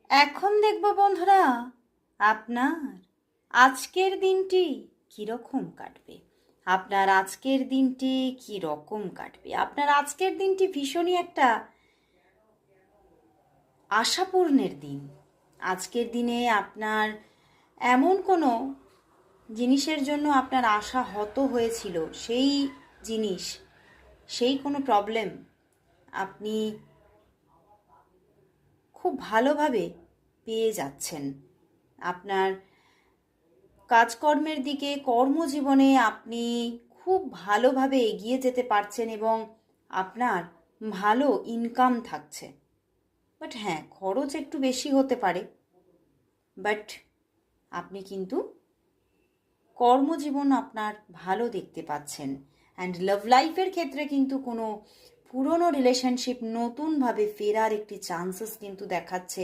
এখন দেখব বন্ধুরা আপনার আজকের দিনটি কীরকম কাটবে। আপনার আজকের দিনটি কীরকম কাটবে। আপনার আজকের দিনটি ভীষণই একটা আশাপূর্ণের দিন। আজকের দিনে আপনার এমন কোনো জিনিসের জন্য আপনার আশা হত হয়েছিল, সেই জিনিস, সেই কোনো প্রবলেম আপনি খুব ভালোভাবে পেয়ে যাচ্ছেন। আপনার কাজকর্মের দিকে, কর্মজীবনে আপনি খুব ভালোভাবে এগিয়ে যেতে পারছেন এবং আপনার ভালো ইনকাম থাকছে। বাট হ্যাঁ, খরচ একটু বেশি হতে পারে, বাট আপনি কিন্তু কর্মজীবন আপনার ভালো দেখতে পাচ্ছেন। অ্যান্ড লাভ লাইফের ক্ষেত্রে কিন্তু কোনো পুরনো রিলেশনশিপ নতুনভাবে ফেরার একটি চান্সেস কিন্তু দেখাচ্ছে।